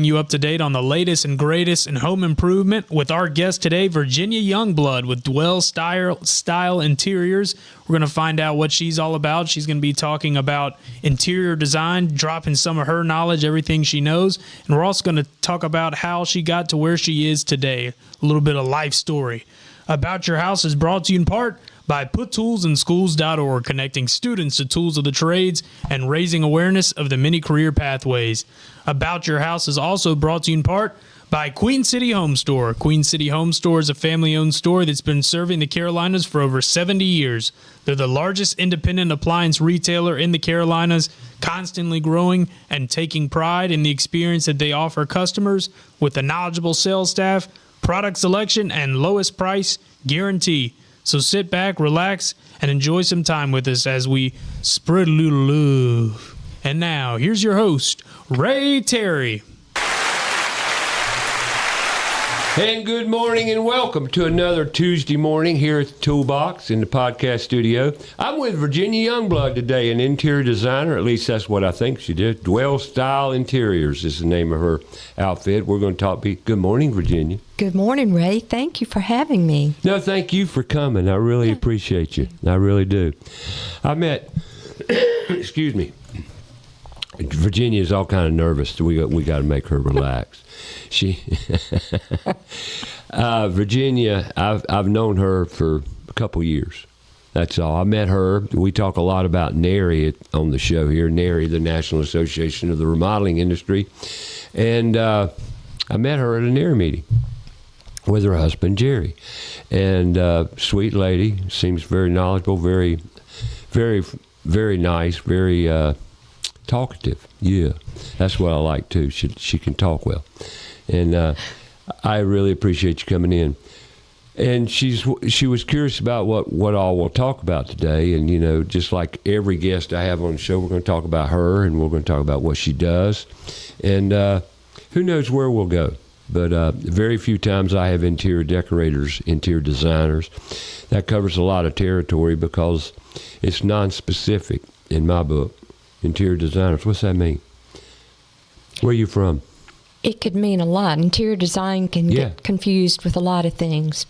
You up to date on the latest and greatest in home improvement with our guest today, Virginia Youngblood with Dwell Style Interiors. We're going to find out what she's all about. She's going to be talking about interior design, dropping some of her knowledge, everything she knows. And we're also going to talk about how she got to where she is today, a little bit of life story. About Your House is brought to you in part by PutToolsInSchools.org, connecting students to tools of the trades and raising awareness of the many career pathways. About Your House is also brought to you in part by Queen City Home Store. Queen City Home Store is a family-owned store that's been serving the Carolinas for over 70 years. They're the largest independent appliance retailer in the Carolinas, constantly growing and taking pride in the experience that they offer customers with a knowledgeable sales staff, product selection, and lowest price guarantee. So sit back, relax, and enjoy some time with us as we spread a little love. And now, here's your host, Ray Terry. And good morning and welcome to another Tuesday morning here at the Toolbox in the podcast studio. I'm with Virginia Youngblood today, an interior designer. At least that's what I think she did. Dwell Style Interiors is the name of her outfit. We're going to talk. Good morning, Virginia. Good morning, Ray. Thank you for having me. No, thank you for coming. I really appreciate you. I really do. I met, excuse me, Virginia's all kind of nervous. So we got to make her relax. Virginia, I've known her for a couple years. That's all. I met her. We talk a lot about NARI on the show here. NARI, the National Association of the Remodeling Industry. And I met her at a NARI meeting with her husband, Jerry. And sweet lady, seems very knowledgeable, very, very, very nice, very talkative. Yeah, that's what I like too. She can talk well. And I really appreciate you coming in. And she was curious about what all we'll talk about today. And, you know, just like every guest I have on the show, we're going to talk about her and we're going to talk about what she does. And who knows where we'll go. But very few times I have interior decorators, interior designers. That covers a lot of territory because it's non-specific in my book. Interior designers, what's that mean? Where are you from? It could mean a lot. Interior design can get confused with a lot of things.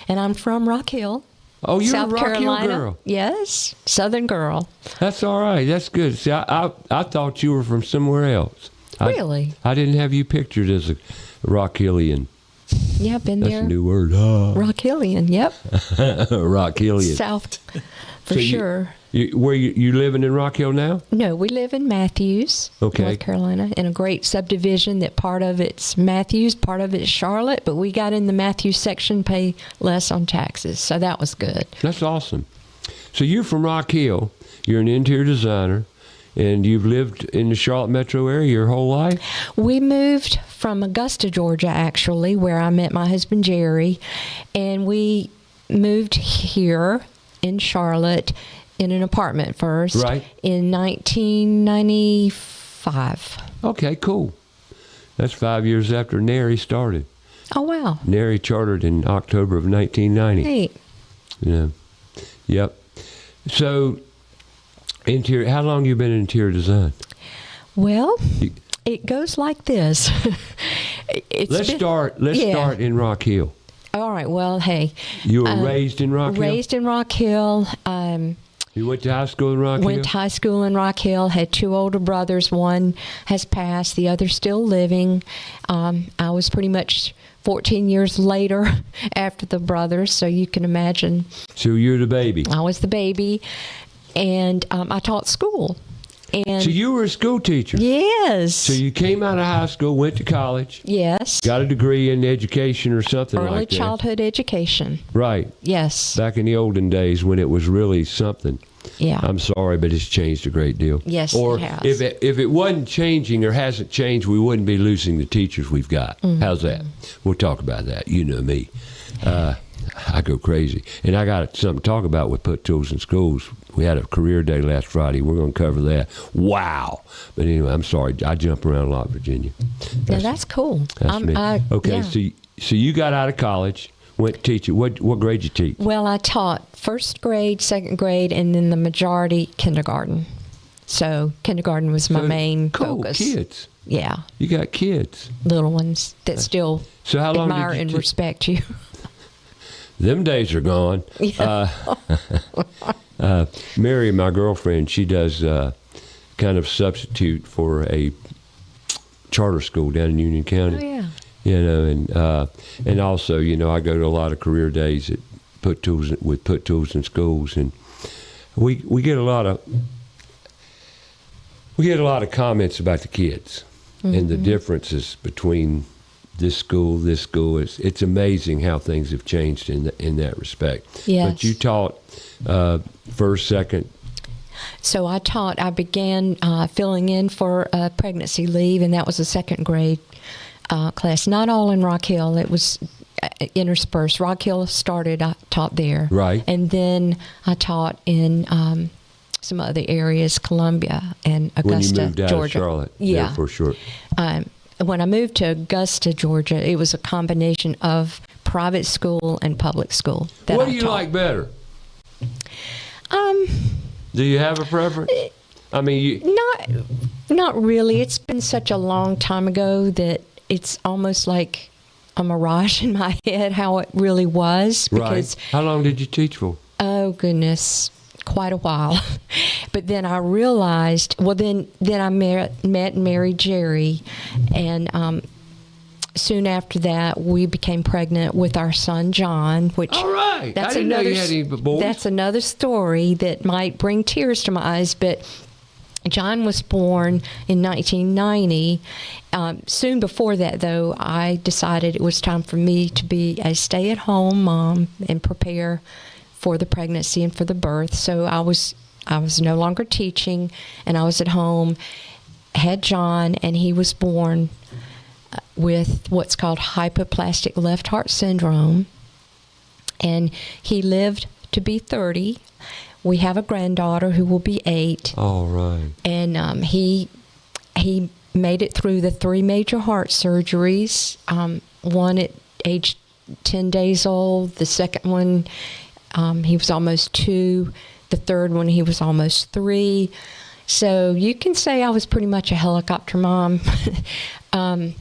And I'm from Rock Hill. Oh, you're South a Rock Carolina. Hill girl. Yes, Southern girl. That's all right. That's good. See, I thought you were from somewhere else. Really? I didn't have you pictured as a Rock Hillian. Yeah, I've been That's there. That's a new word. Rock Hillian, yep. Rock Hillian. South, for so sure. Where you living in Rock Hill now? No, we live in Matthews, North Carolina, in a great subdivision that part of it's Matthews, part of it's Charlotte, but we got in the Matthews section, pay less on taxes, so that was good. That's awesome. So you're from Rock Hill, you're an interior designer, and you've lived in the Charlotte metro area your whole life? We moved from Augusta, Georgia, actually, where I met my husband, Jerry, and we moved here in Charlotte in an apartment first, right, in 1995. Okay, cool. That's 5 years after NARI started. Oh, wow. NARI chartered in October of 1990. Neat. Yeah. Yep. So, interior. How long you been in interior design? Well, it goes like this. Let's start in Rock Hill. All right. Well, hey. You were raised in Rock Hill? Raised in Rock Hill. You went to high school in Rock Hill? Went to high school in Rock Hill. Had two older brothers. One has passed. The other's still living. I was pretty much 14 years later after the brothers, so you can imagine. So you're the baby? I was the baby, and I taught school. And so you were a school teacher? Yes. So you came out of high school, went to college? Yes. Got a degree in education or something like that? Early childhood education. Right. Yes. Back in the olden days when it was really something. Yeah. I'm sorry, but it's changed a great deal. Yes, or it has. If it wasn't changing or hasn't changed, we wouldn't be losing the teachers we've got. Mm-hmm. How's that? We'll talk about that. You know me. I go crazy. And I got something to talk about with Put Tools in Schools. We had a career day last Friday. We're going to cover that. Wow. But anyway, I'm sorry. I jump around a lot, Virginia. That's cool. That's me. Okay, yeah. So you got out of college, went teaching. What grade you teach? Well, I taught first grade, second grade, and then the majority kindergarten. So kindergarten was my main focus. Kids. Yeah. You got kids. Little ones that still So how long admire did you and teach? respect you. Them days are gone. Mary, my girlfriend, she does kind of substitute for a charter school down in Union County. Oh, yeah. You know, and also, you know, I go to a lot of career days at Put Tools in schools, and we get a lot of comments about the kids and the differences between this school. It's amazing how things have changed in that respect. Yes. But you taught first, second. So I began filling in for pregnancy leave, and that was a second grade class. Not all in Rock Hill. It was interspersed. Rock Hill started, I taught there. Right. And then I taught in some other areas, Columbia and Augusta, When you moved out Georgia. of Charlotte. Yeah. There for short. When I moved to Augusta, Georgia, it was a combination of private school and public school. That What I do you taught. like better? Do you have a preference? I mean, Not really. It's been such a long time ago that it's almost like a mirage in my head how it really was. Because, right. How long did you teach for? oh goodness, quite a while. But then I realized, well, then I met and married Jerry, and soon after that we became pregnant with our son John. Which All right. I didn't know you had any boys. That's another story that might bring tears to my eyes, but. John was born in 1990. Soon before that, though, I decided it was time for me to be a stay-at-home mom and prepare for the pregnancy and for the birth. So I was no longer teaching, and I was at home, had John, and he was born with what's called hypoplastic left heart syndrome. And he lived to be 30. We have a granddaughter who will be 8. All right. And he made it through the 3 major heart surgeries. One at age 10 days old. The second one, he was almost 2. The third one, he was almost 3. So you can say I was pretty much a helicopter mom. Well,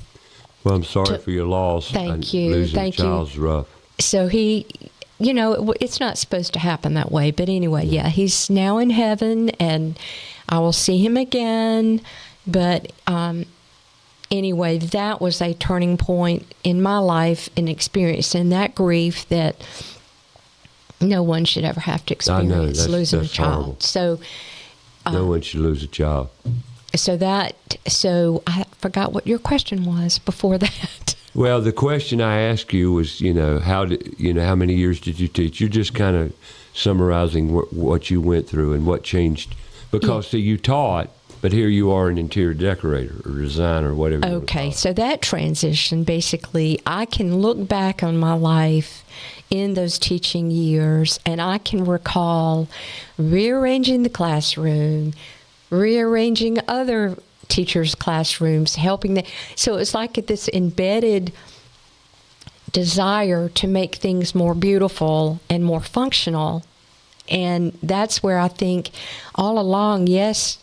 I'm sorry for your loss. Thank you. Losing Thank a child's rough. So he, you know, it's not supposed to happen that way. But anyway, yeah, he's now in heaven, and I will see him again. But anyway, that was a turning point in my life and experiencing that grief that no one should ever have to experience. I know, losing that's a child. horrible. So No one should lose a child. So I forgot what your question was before that. Well, the question I asked you was, how many years did you teach? You're just kind of summarizing what you went through and what changed. Because, see, you taught, but here you are an interior decorator or designer or whatever. Okay, so that transition, basically, I can look back on my life in those teaching years, and I can recall rearranging the classroom, rearranging other teachers' classrooms, helping them. So it's like this embedded desire to make things more beautiful and more functional. And that's where I think all along, yes,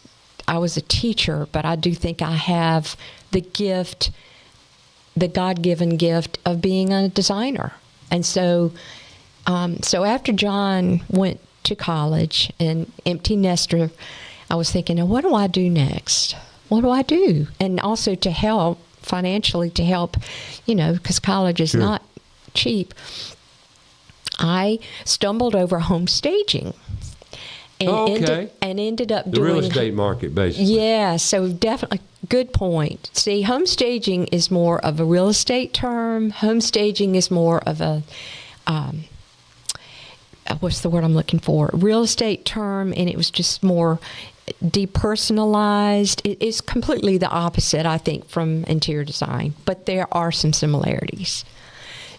I was a teacher, but I do think I have the gift, the God-given gift of being a designer. And so after John went to college, and empty nester, I was thinking, now what do I do next? What do I do? And also to help financially, to help, because college is not cheap. I stumbled over home staging. And ended up the doing real estate market, basically. Yeah, so definitely good point. See, home staging is more of a real estate term. Home staging is more of a what's the word I'm looking for? Real estate term, and it was just more depersonalized. It is completely the opposite, I think, from interior design, but there are some similarities.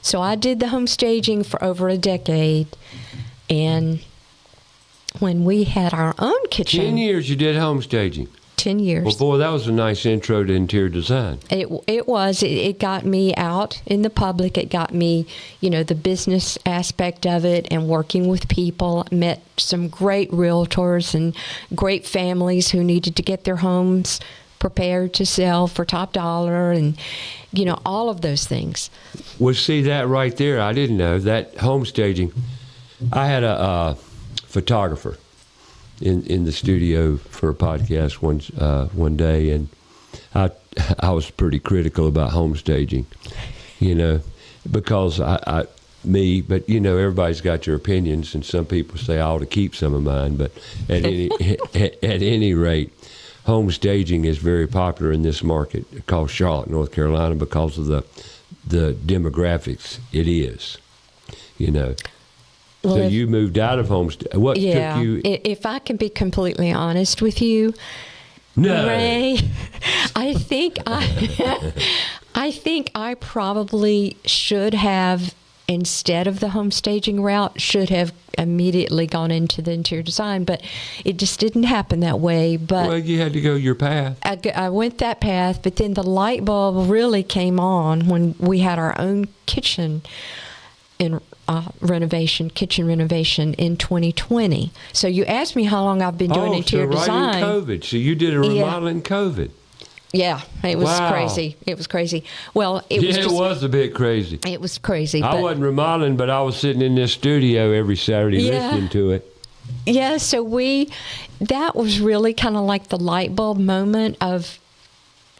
So I did the home staging for over a decade, and when we had our own kitchen... 10 years you did home staging. 10 years. Well, boy, that was a nice intro to interior design. It was. It got me out in the public. It got me, the business aspect of it and working with people. Met some great realtors and great families who needed to get their homes prepared to sell for top dollar, and all of those things. Well, see that right there. I didn't know that home staging. I had a photographer in the studio for a podcast one day, and I was pretty critical about home staging, because but everybody's got your opinions, and some people say I ought to keep some of mine. But at any rate, home staging is very popular in this market called Charlotte, North Carolina, because of the demographics. It is, Well, so you moved out of home. What took you? If I can be completely honest with you, No. Ray, I think I probably should have, instead of the home staging route, should have immediately gone into the interior design, but it just didn't happen that way. But Well, you had to go your path. I went that path, but then the light bulb really came on when we had our own kitchen in kitchen renovation in 2020. So you asked me how long I've been doing interior design. In COVID. So you did a remodel in COVID. Yeah, it was Wow. crazy. It was crazy. Well, it was a bit crazy. It was crazy. I but, wasn't remodeling, but I was sitting in this studio every Saturday Yeah. listening to it. Yeah, so that was really kind of like the light bulb moment of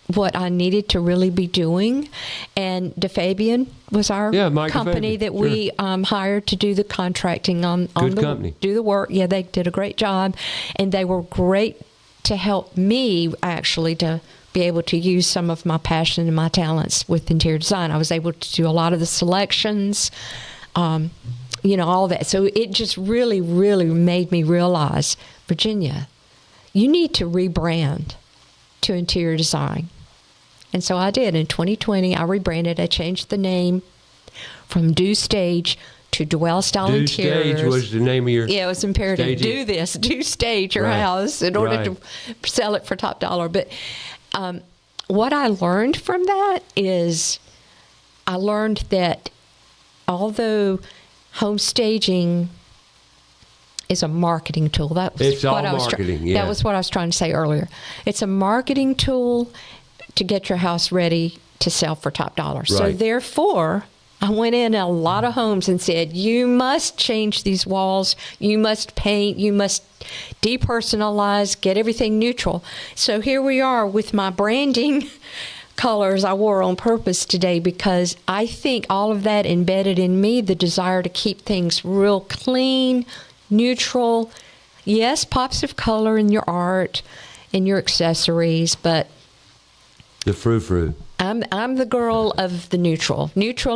what I needed to really be doing. And DeFabian was our Mike company DeFabian, that we hired to do the contracting on Good company. do the work. Yeah, they did a great job, and they were great to help me actually to be able to use some of my passion and my talents with interior design. I was able to do a lot of the selections, all that. So it just really, really made me realize, Virginia, you need to rebrand to interior design. And so I did. In 2020, I rebranded. I changed the name from Do Stage to Dwell Style Do Interiors. Stage was the name of your... Yeah, it was imperative. staging. Do stage your Right. house in order to sell it for top dollar. But what I learned from that is I learned that although home staging is a marketing tool, It's all marketing, yeah. That was what I was trying to say earlier. It's a marketing tool to get your house ready to sell for top dollar. So Right. therefore, I went in a lot of homes and said, you must change these walls, you must paint, you must depersonalize, get everything neutral. So here we are with my branding colors I wore on purpose today, because I think all of that embedded in me the desire to keep things real clean, neutral. Yes, pops of color in your art, in your accessories, but The frou-frou. I'm the girl of the neutral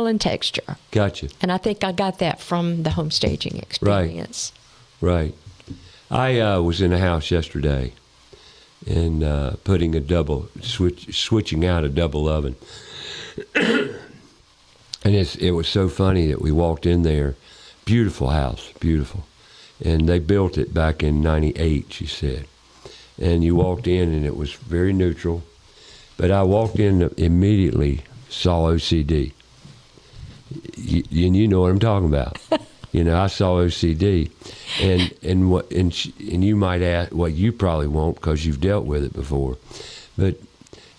in texture. Gotcha. And I think I got that from the home staging experience. Right. I was in a house yesterday and putting switching out a double oven. And it was so funny that we walked in there. Beautiful house, beautiful. And they built it back in 98, she said. And you walked in and it was very neutral. But I walked in immediately, saw OCD. You know what I'm talking about. I saw OCD. And you might ask, well, you probably won't because you've dealt with it before. But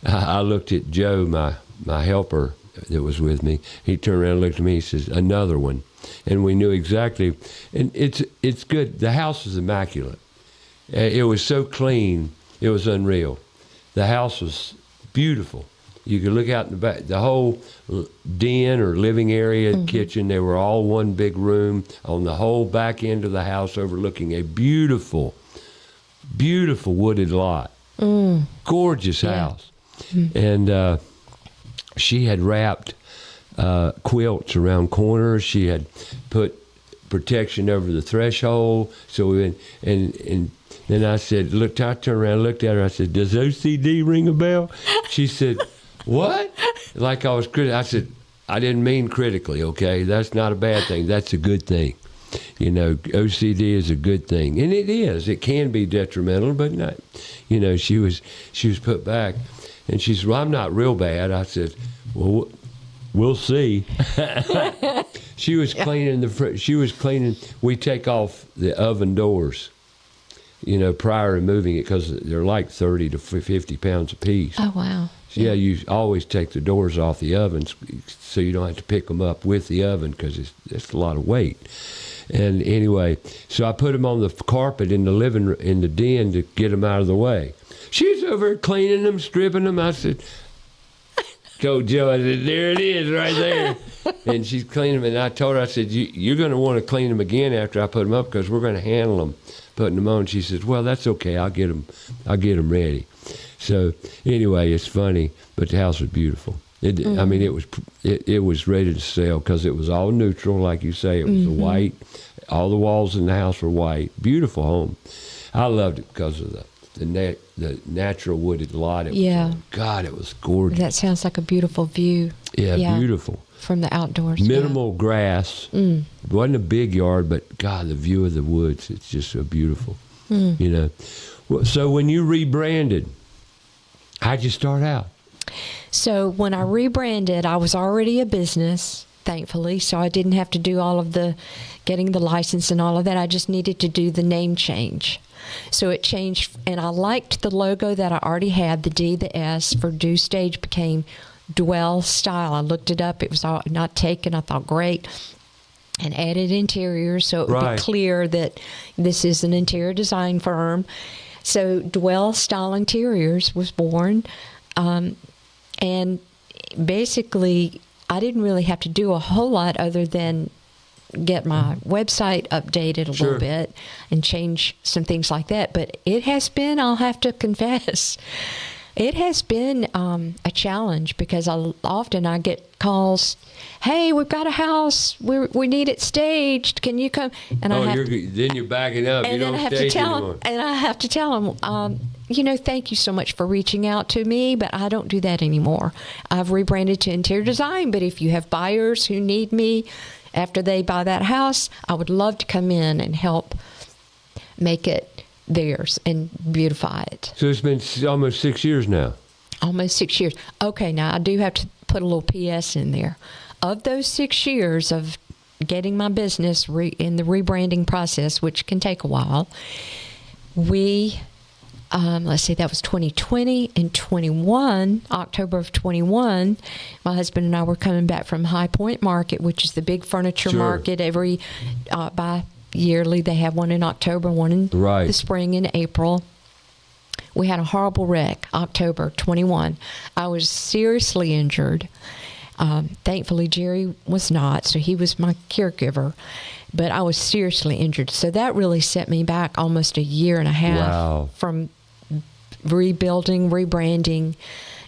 I looked at Joe, my helper that was with me. He turned around and looked at me. He says, another one. And we knew exactly. And it's good. The house was immaculate. It was so clean. It was unreal. The house was beautiful. You could look out in the back. The whole den or living area, kitchen, they were all one big room on the whole back end of the house overlooking a beautiful, beautiful wooded lot. Gorgeous house. And she had wrapped quilts around corners. She had put protection over the threshold. So we went, and then I said, I turned around, looked at her. I said, does OCD ring a bell? She said, what? Like I was critical. I said, I didn't mean critically, okay? That's not a bad thing. That's a good thing. OCD is a good thing. And it is. It can be detrimental, but not. She was put back. And she said, well, I'm not real bad. I said, well, we'll see. She was cleaning we take off the oven doors. prior to moving it, because they're like 30 to 50 pounds a piece. Oh, wow. So, yeah, you always take the doors off the ovens so you don't have to pick them up with the oven, because it's a lot of weight. And anyway, so I put them on the carpet in the den to get them out of the way. She's over cleaning them, stripping them. I said, told Joe, I said, there it is right there. And she's cleaning them. And I told her, I said, you're going to want to clean them again after I put them up, because we're going to handle them, putting them on. She says, well, that's okay. I'll get them ready. So anyway, it's funny, but the house was beautiful. I mean, it was ready to sell because it was all neutral, like you say. It was white. All the walls in the house were white. Beautiful home. I loved it because of the natural wooded lot. It was, God, it was gorgeous. That sounds like a beautiful view. Yeah, beautiful. From the outdoors. Minimal grass. It wasn't a big yard, but God, the view of the woods, it's just so beautiful. Well, so when you rebranded, how'd you start out? So when I rebranded, I was already a business, thankfully, so I didn't have to do all of the getting the license and all of that. I just needed to do the name change. So it changed, and I liked the logo that I already had. The D, the S for Do Stage became Dwell Style. I looked it up. It was all not taken. I thought, great. And added interiors, so it would be clear that this is an interior design firm. So Dwell Style Interiors was born. And basically, I didn't really have to do a whole lot other than get my website updated a little bit and change some things like that. But it has been, I'll have to confess, it has been a challenge, because often I get calls, hey, we've got a house, we need it staged, can you come? And then you're backing up. And you then don't I have stage to tell anymore. them, and I have to tell them, thank you so much for reaching out to me, but I don't do that anymore. I've rebranded to interior design, but if you have buyers who need me after they buy that house, I would love to come in and help make it theirs and beautify it. So it's been almost 6 years now. Almost 6 years. Okay, now I do have to put a little PS in there. Of those 6 years of getting my business in the rebranding process, which can take a while, we, let's see, that was 2020 and 21, October of 21, my husband and I were coming back from High Point Market, which is the big furniture market every, yearly. They have one in October, one in the spring in April. We had a horrible wreck, October 21. I was seriously injured. Thankfully, Jerry was not, so he was my caregiver. But I was seriously injured. So that really set me back almost a year and a half from rebuilding, rebranding.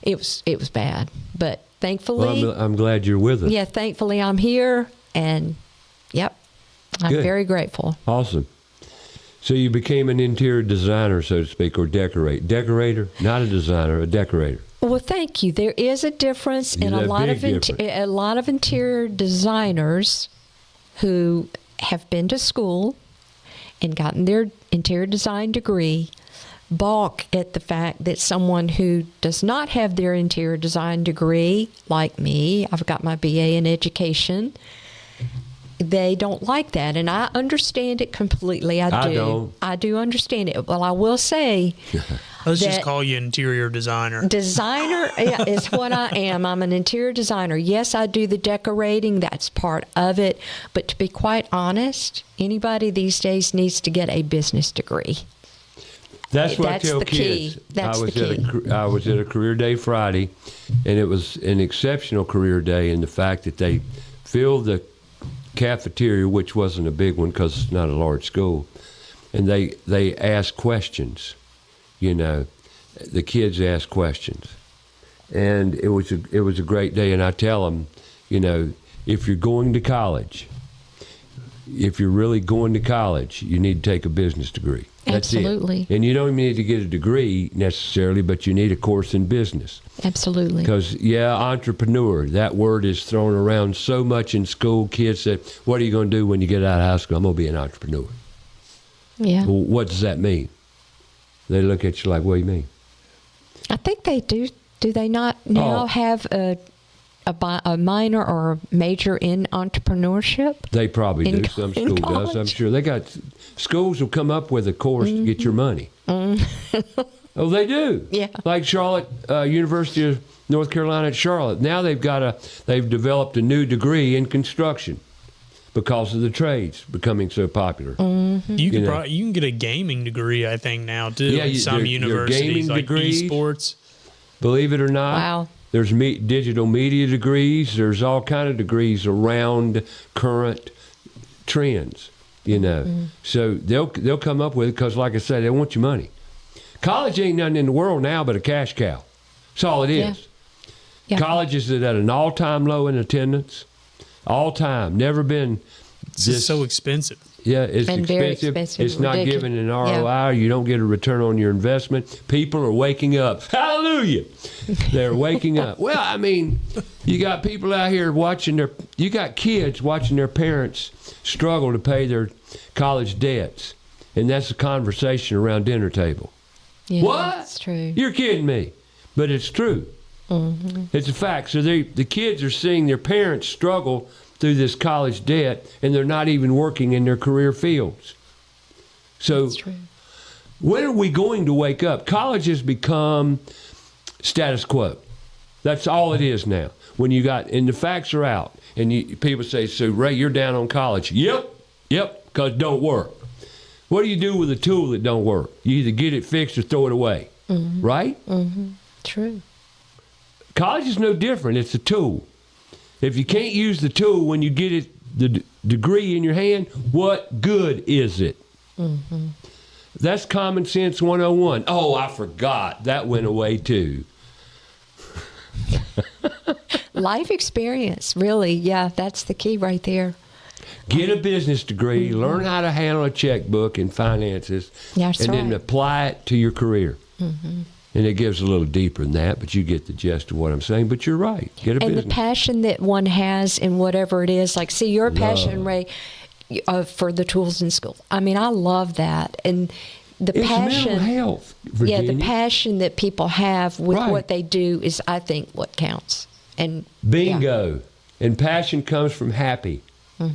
It was bad. But thankfully... Well, I'm glad you're with us. Yeah, thankfully I'm here, and I'm very grateful. Awesome. So you became an interior designer, so to speak, or decorator? Not a designer, a decorator. Well, thank you. There is a difference in a lot of interior designers who have been to school and gotten their interior design degree balk at the fact that someone who does not have their interior design degree, like me, I've got my BA in education, they don't like that, and I understand it completely. I do understand it. Well, I will say, let's just call you interior designer. Designer is what I am. I'm an interior designer. Yes, I do the decorating. That's part of it. But to be quite honest, anybody these days needs to get a business degree. That's what I tell kids. I was at a career day Friday, and it was an exceptional career day in the fact that they filled the cafeteria, which wasn't a big one because it's not a large school, and they asked questions. The kids asked questions, and it was a great day. And I tell them, if you're going to college, if you're really going to college, you need to take a business degree. That's Absolutely. It. And you don't even need to get a degree necessarily, but you need a course in business. Absolutely. Because, entrepreneur, that word is thrown around so much in school. Kids say, what are you going to do when you get out of high school? I'm going to be an entrepreneur. Yeah. Well, what does that mean? They look at you like, what do you mean? I think they do. Do they not now have a a minor or a major in entrepreneurship? They probably In do. co- Some in school does. college? I'm sure they got schools will come up with a course to get your money. Oh, they do. Yeah. Like Charlotte, University of North Carolina at Charlotte. Now they've developed a new degree in construction because of the trades becoming so popular. You can get a gaming degree, I think, now too. Yeah, in some they're universities gaming like degrees. esports. Believe it or not. Wow. There's digital media degrees. There's all kind of degrees around current trends. So they'll come up with it because, like I said, they want your money. College ain't nothing in the world now but a cash cow. That's all it is. Yeah. College is at an all-time low in attendance. All time. Never been It's just so expensive. Yeah, it's And expensive. very expensive, It's not ridiculous. giving an Yeah. ROI. You don't get a return on your investment. People are waking up. Hallelujah. They're waking up. Well, I mean, you got people out here you got kids watching their parents struggle to pay their college debts. And that's a conversation around dinner table. Yeah, What? That's true. You're kidding me. But it's true. It's a fact. So the kids are seeing their parents struggle through this college debt, and they're not even working in their career fields. So That's true. when are we going to wake up? College has become status quo. That's all it is now. And the facts are out, and people say, so Ray, you're down on college. Yep, because it don't work. What do you do with a tool that don't work? You either get it fixed or throw it away, right? True. College is no different. It's a tool. If you can't use the tool when you get the degree in your hand, what good is it? That's common sense 101. Oh, I forgot. That went away too. Life experience, really. Yeah, that's the key right there. Get a business degree, learn how to handle a checkbook and finances, That's and then right. apply it to your career. And it gives a little deeper than that, but you get the gist of what I'm saying. But you're right. Get a And business. the passion that one has in whatever it is, like, see, your passion, Ray, for the tools in school. I mean, I love that. And the It's passion. mental health, Yeah, Virginia. the passion that people have with Right. what they do is, I think, what counts. And Bingo. And passion comes from happy,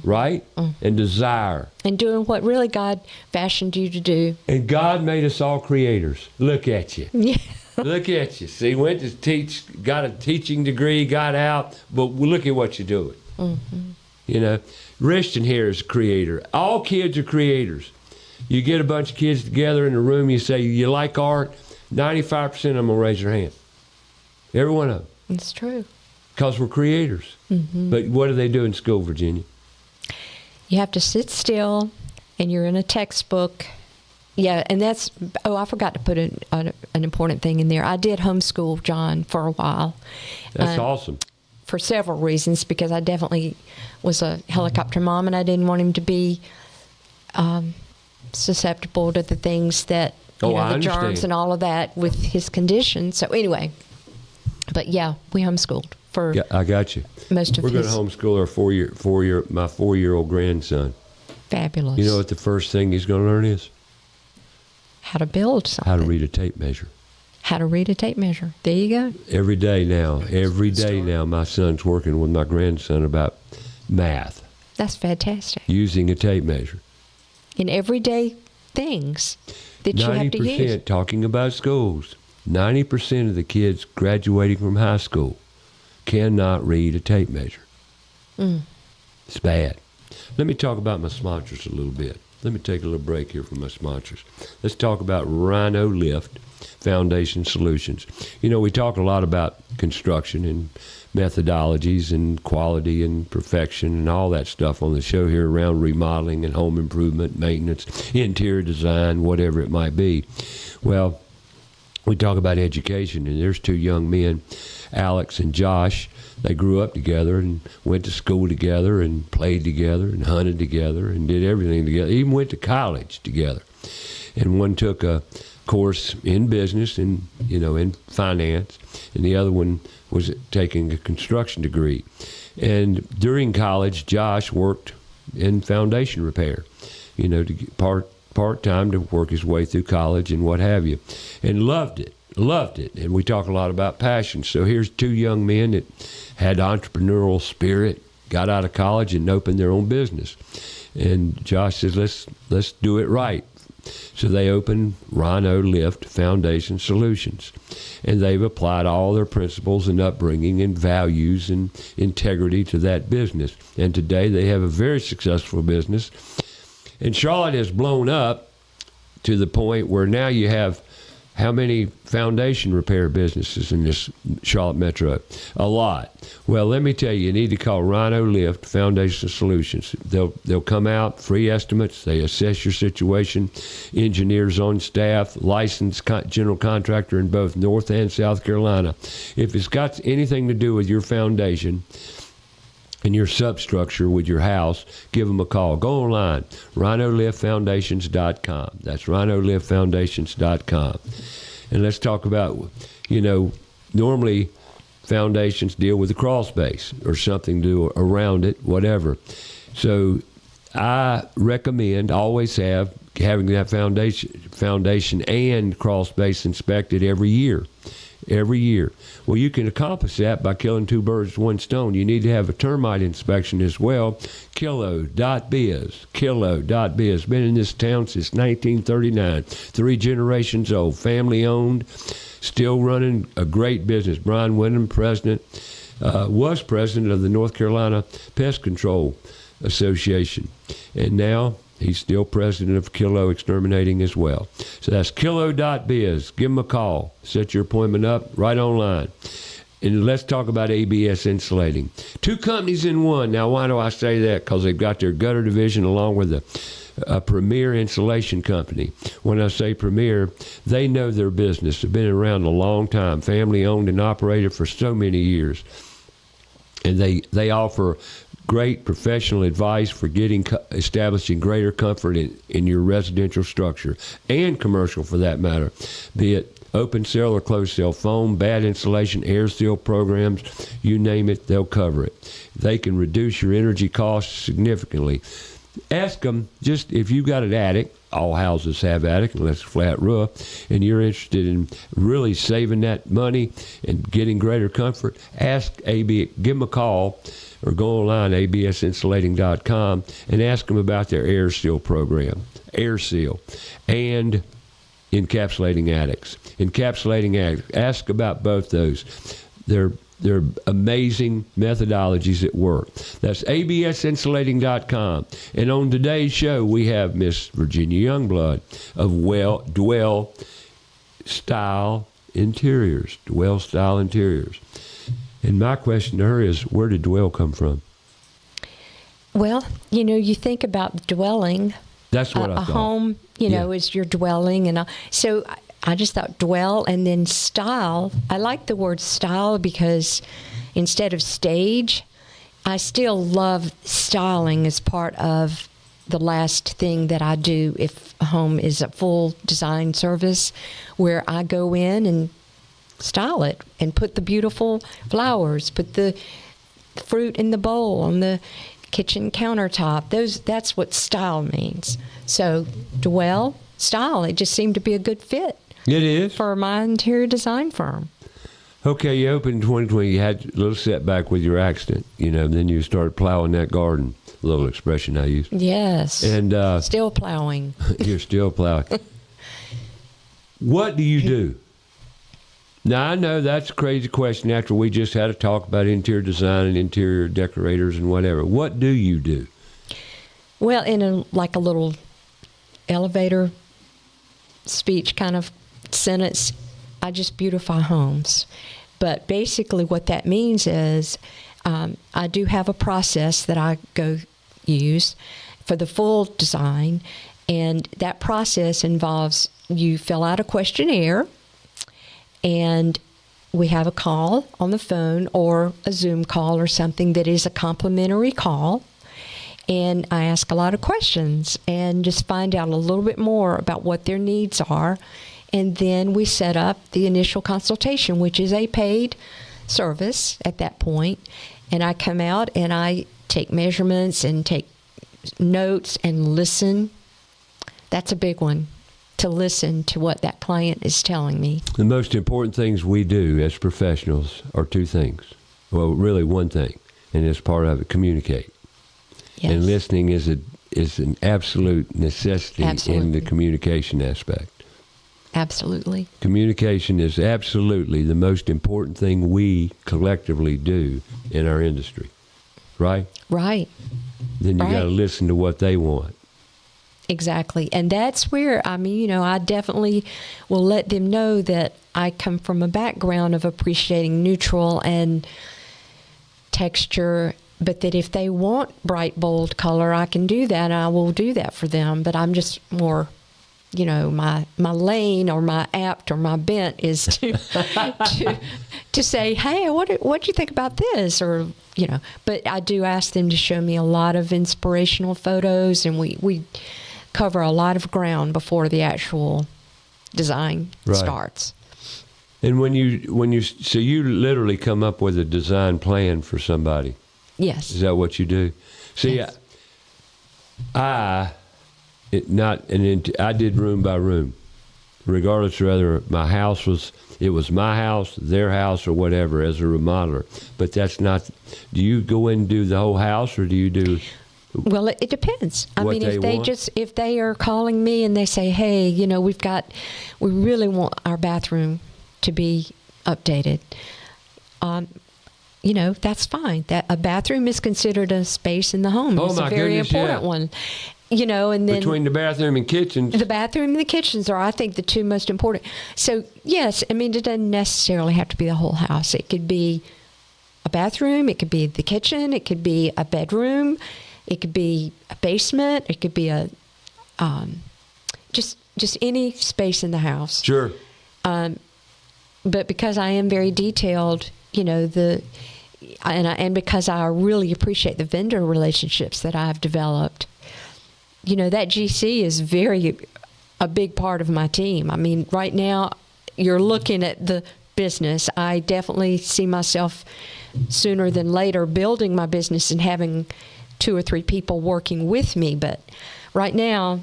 right? And desire. and doing what really God fashioned you to do. And God made us all creators. Look at you. Yeah. Look at you. See, went to teach, got a teaching degree, got out, but look at what you're doing. Richton here is a creator. All kids are creators. You get a bunch of kids together in a room, you say, you like art? 95% of them will raise their hand. Every one of them. It's true. Because we're creators. But what do they do in school, Virginia? You have to sit still, and you're in a textbook. Yeah, and that's, I forgot to put an important thing in there. I did homeschool John for a while. That's awesome. For several reasons, because I definitely was a helicopter mom, and I didn't want him to be susceptible to the things that, I the germs understand. and all of that with his condition. So anyway, but yeah, we homeschooled for Yeah, I got you. most of We're going to his homeschool my 4-year-old grandson. fabulous. You know what the first thing he's going to learn is? How to build something. How to read a tape measure. How to read a tape measure. There you go. Every day now, my son's working with my grandson about math, That's fantastic. using a tape measure. In everyday things that you have to 90% use. talking about schools. 90% of the kids graduating from high school cannot read a tape measure. It's bad. Let me talk about my sponsors a little bit. Let me take a little break here from my sponsors. Let's talk about Rhino Lift Foundation Solutions. We talk a lot about construction and methodologies and quality and perfection and all that stuff on the show here around remodeling and home improvement, maintenance, interior design, whatever it might be. Well, we talk about education, and there's two young men, Alex and Josh. They grew up together and went to school together and played together and hunted together and did everything together, even went to college together. And one took a course in business and, in finance, and the other one was taking a construction degree. And during college, Josh worked in foundation repair, to get part-time to work his way through college and what have you, and loved it. loved it. And we talk a lot about passion. So here's two young men that had entrepreneurial spirit, got out of college and opened their own business. And Josh says, let's do it right. So they opened Rhino Lift Foundation Solutions. And they've applied all their principles and upbringing and values and integrity to that business. And today they have a very successful business. And Charlotte has blown up to the point where now you have how many foundation repair businesses in this Charlotte Metro? A lot. Well, let me tell you, you need to call Rhino Lift Foundation Solutions. They'll come out, free estimates. They assess your situation. Engineers on staff, licensed general contractor in both North and South Carolina. If it's got anything to do with your foundation and your substructure with your house, give them a call. Go online, rhinoliftfoundations.com. That's rhinoliftfoundations.com. And let's talk about, normally foundations deal with the crawl space or something to do around it, whatever. So I recommend, always having that foundation and crawl space inspected every year. Well, you can accomplish that by killing two birds with one stone. You need to have a termite inspection as well. Kilo.biz. Been in this town since 1939. 3 generations old. Family owned. Still running a great business. Brian Wyndham, was president of the North Carolina Pest Control Association. And now he's still president of Kilo Exterminating as well. So that's kilo.biz. Give him a call. Set your appointment up right online. And let's talk about ABS Insulating. 2 companies in one. Now, why do I say that? Because they've got their gutter division along with a premier insulation company. When I say premier, they know their business. They've been around a long time. Family owned and operated for so many years. And they offer great professional advice for establishing greater comfort in your residential structure and commercial for that matter, be it open cell or closed cell foam, bad insulation, air seal programs, you name it, they'll cover it. They can reduce your energy costs significantly. Ask them, just if you've got an attic, all houses have attic unless it's a flat roof, and you're interested in really saving that money and getting greater comfort, ask AB, give them a call or go online, absinsulating.com, and ask them about their air seal program, air seal, and encapsulating attics. Ask about both those. They're amazing methodologies at work. That's absinsulating.com. And on today's show, we have Miss Virginia Youngblood of Dwell Style Interiors. Dwell Style Interiors. And my question to her is, where did Dwell come from? Well, you think about dwelling. That's what I thought. A home, is your dwelling. And so I just thought dwell and then style. I like the word style because instead of stage, I still love styling as part of the last thing that I do if a home is a full design service where I go in and style it and put the beautiful flowers, put the fruit in the bowl on the kitchen countertop. That's what style means. So dwell, style, it just seemed to be a good fit. It is. For my interior design firm. Okay, you opened in 2020. You had a little setback with your accident, then you started plowing that garden, a little expression I use. Yes. And still plowing. You're still plowing. What do you do? Now, I know that's a crazy question after we just had a talk about interior design and interior decorators and whatever. What do you do? Well, in a little elevator speech kind of sentence, I just beautify homes. But basically what that means is I do have a process that I go use for the full design, and that process involves you fill out a questionnaire, and we have a call on the phone or a Zoom call or something that is a complimentary call. And I ask a lot of questions and just find out a little bit more about what their needs are. And then we set up the initial consultation, which is a paid service at that point. And I come out and I take measurements and take notes and listen. That's a big one. to listen to what that client is telling me. The most important things we do as professionals are two things. Well, really one thing, and it's part of it, communicate. Yes. And listening is an absolute necessity in the communication aspect. Absolutely. Communication is absolutely the most important thing we collectively do in our industry, right? Right. Then you got to listen to what they want. Exactly. And that's where, I definitely will let them know that I come from a background of appreciating neutral and texture, but that if they want bright, bold color, I can do that, and I will do that for them. But I'm just more, my lane or my apt or my bent is to to say, hey, what do you think about this? Or, but I do ask them to show me a lot of inspirational photos, and we cover a lot of ground before the actual design starts. And so you literally come up with a design plan for somebody. Yes. Is that what you do? See, yes. I did room by room, regardless of whether it was my house, their house, or whatever, as a remodeler. But that's not. Do you go in and do the whole house, or do you do? Well, it depends. If they are calling me and they say, hey, we really want our bathroom to be updated. That's fine. That a bathroom is considered a space in the home. Oh, it's my a very goodness, important one. And then between the bathroom and kitchens. The bathroom and the kitchens are, I think, the two most important. So, yes, it doesn't necessarily have to be the whole house. It could be a bathroom. It could be the kitchen. It could be a bedroom. It could be a basement. It could be a just any space in the house. Sure. But because I am very detailed, and because I really appreciate the vendor relationships that I've developed, that GC is a big part of my team. Right now, you're looking at the business. I definitely see myself sooner than later building my business and having 2 or 3 people working with me. But right now,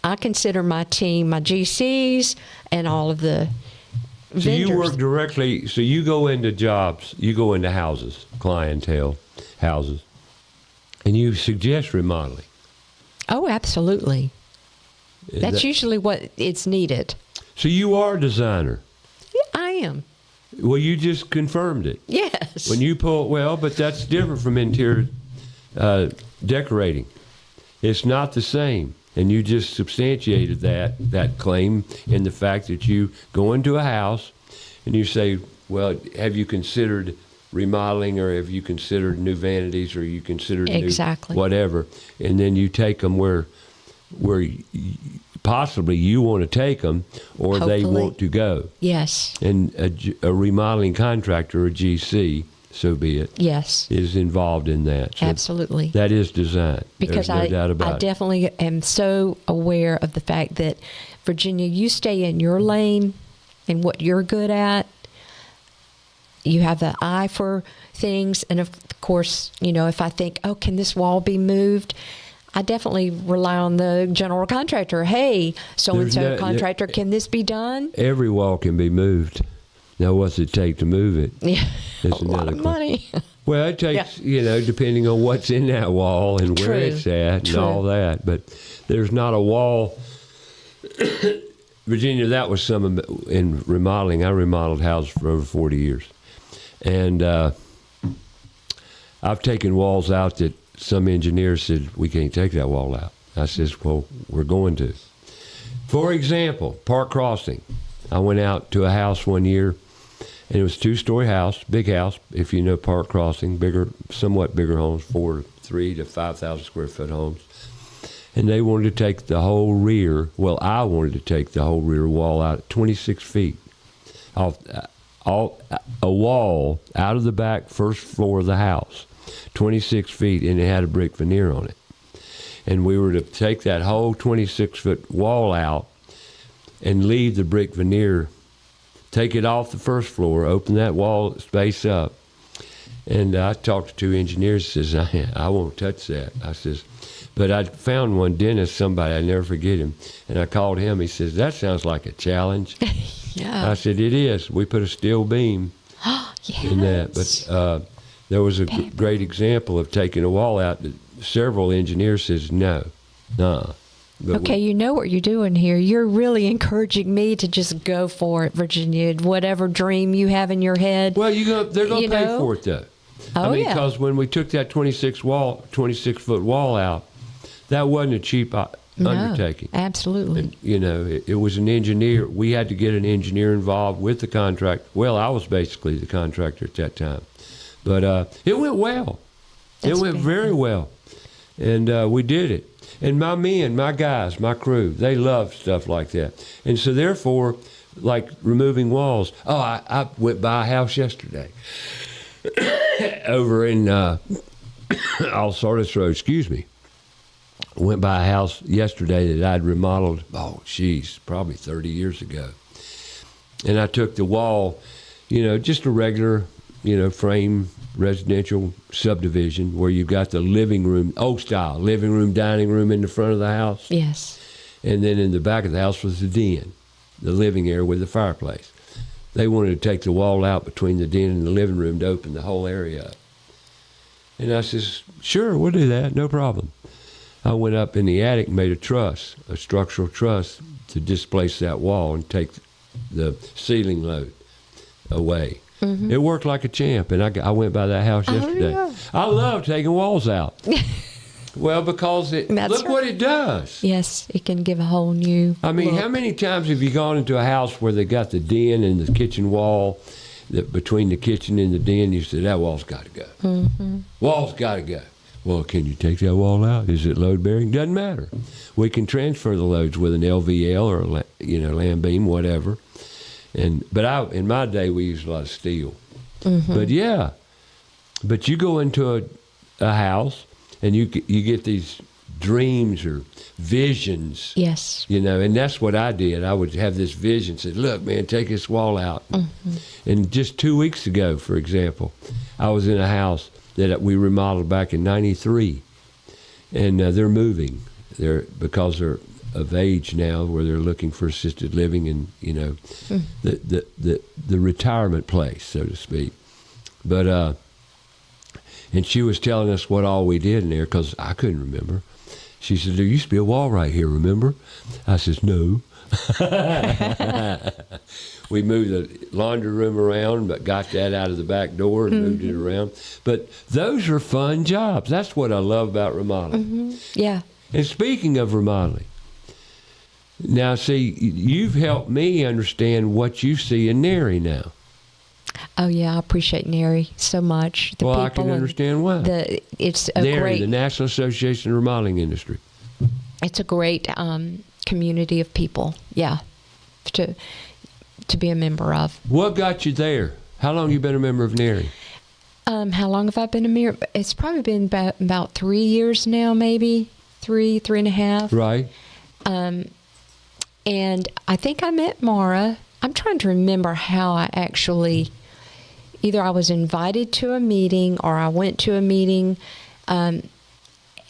I consider my team my GCs and all of the vendors. So you work directly, so you go into jobs, you go into houses, clientele houses, and you suggest remodeling. Oh, absolutely. That's usually what it's needed. So you are a designer. Yeah, I am. Well, you just confirmed it. Yes. When you but that's different from interior decorating. It's not the same. And you just substantiated that claim in the fact that you go into a house and you say, well, have you considered remodeling, or have you considered new vanities, or you considered new whatever? And then you take them where possibly you want to take them, or hopefully they want to go. Yes. And a remodeling contractor, a GC, so be it. Yes. Is involved in that. So absolutely. That is design. Because There's no doubt about I definitely am so aware of the fact that, Virginia, you stay in your lane and what you're good at. You have an eye for things. And of course, if I think, oh, can this wall be moved? I definitely rely on the general contractor. Hey, so-and-so contractor, can this be done? Every wall can be moved. Now, what's it take to move it? Yeah, a lot of money. Well, it takes, depending on what's in that wall and where it's at and all that. But there's not a wall. Virginia, that was some in remodeling. I remodeled houses for over 40 years. And I've taken walls out that some engineers said, we can't take that wall out. I says, well, we're going to. For example, Park Crossing. I went out to a house one year, and it was a 2-story house, big house, if you know Park Crossing, somewhat bigger homes, 3,000 to 5,000 square foot homes. And they wanted to take the whole rear, I wanted to take the whole rear wall out 26 feet off a wall out of the back first floor of the house, 26 feet, and it had a brick veneer on it. And we were to take that whole 26-foot wall out and leave the brick veneer, take it off the first floor, open that wall space up. And I talked to 2 engineers, says, I won't touch that. I says, But I found one dentist, somebody, I never forget him, and I called him. He says, that sounds like a challenge. Yeah. I said, it is. We put a steel beam Yes. in that. But there was a great example of taking a wall out that several engineers says, no, nah. But Okay, you know what you're doing here. You're really encouraging me to just go for it, Virginia. Whatever dream you have in your head. Well, they're going You to pay know? for it, though. Oh, I mean, yeah. because when we took that 26-foot wall out, that wasn't a cheap undertaking. Absolutely. And, you know, it was an engineer. We had to get an engineer involved with the contract. Well, I was basically the contractor at that time. But it went well. That's it went very well. And we did it. And my men, my guys, my crew, they love stuff like that. And so therefore, like removing walls. Oh, I went by a house yesterday over in Alsartis Road, excuse me. Went by a house yesterday that I'd remodeled, probably 30 years ago. And I took the wall, just a regular, frame residential subdivision where you've got the living room, old style, living room, dining room in the front of the house. Yes. And then in the back of the house was the den, the living area with the fireplace. They wanted to take the wall out between the den and the living room to open the whole area up. And I says, sure, we'll do that, no problem. I went up in the attic and made a structural truss to displace that wall and take the ceiling load away. Mm-hmm. It worked like a champ, and I went by that house yesterday. Yeah. I love taking walls out. Well, because look what it does. Yes, it can give a whole new I mean, look. how many times have you gone into a house where they got the den and the kitchen wall, that between the kitchen and the den, you said, that wall's got to go. Mm-hmm. Wall's got to go. Well, can you take that wall out? Is it load bearing? Doesn't matter. We can transfer the loads with an LVL or land beam, whatever. But in my day we used a lot of steel. Mm-hmm. But you go into a house and you get these dreams or visions. Yes. And that's what I did. I would have this vision, say, look, man, take this wall out. Mm-hmm. And just 2 weeks ago, for example, I was in a house that we remodeled back in '93, and they're moving. Because they're of age now, where they're looking for assisted living and the retirement place, so to speak. But and she was telling us what all we did in there, because I couldn't remember. She said, there used to be a wall right here, remember? I says, no. We moved the laundry room around, but got that out of the back door and moved it around. But those are fun jobs. That's what I love about remodeling. Mm-hmm. Yeah. And speaking of remodeling, now see, you've helped me understand what you see in NARI now. Oh yeah, I appreciate NARI so much. Well, I can understand why. It's a NARI, great, the National Association of Remodeling Industry. It's a great community of people. Yeah, to be a member of. What got you there? How long you been a member of NARI? How long have I been a member? It's probably been about 3 years now, maybe 3.5. Right. And I think I met Mara. I'm trying to remember how I actually, either I was invited to a meeting or I went to a meeting, and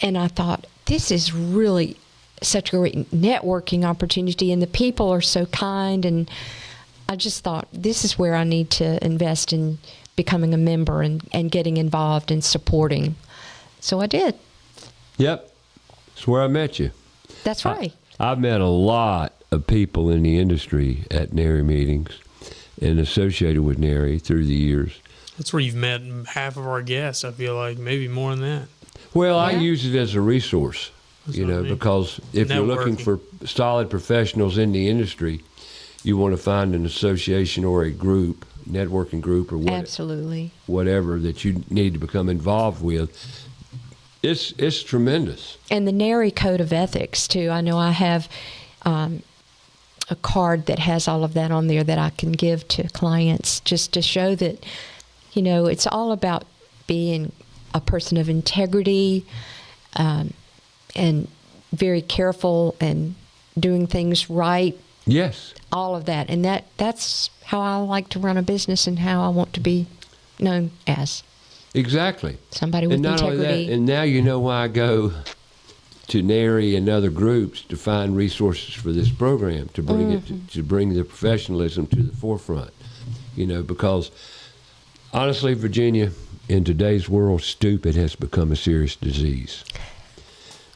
I thought, this is really such a great networking opportunity, and the people are so kind, and I just thought, this is where I need to invest in becoming a member and getting involved and supporting. So I did. Yep. That's where I met you. That's right. I've met a lot of people in the industry at NARI meetings and associated with NARI through the years. That's where you've met half of our guests, I feel like, maybe more than that. Well, Yeah. I use it as a resource, That's what I mean. because if you're looking for solid professionals in the industry, you want to find an association or a group, networking group or Absolutely. whatever that you need to become involved with. It's tremendous. And the NARI Code of Ethics, too. I know I have a card that has all of that on there that I can give to clients just to show that, it's all about being a person of integrity and very careful and doing things right. Yes. All of that. And that's how I like to run a business and how I want to be known as. Exactly. Somebody with and not integrity. Only that, and now you know why I go to NARI and other groups to find resources for this program, to bring it to bring the professionalism to the forefront. Because honestly, Virginia, in today's world, stupid has become a serious disease.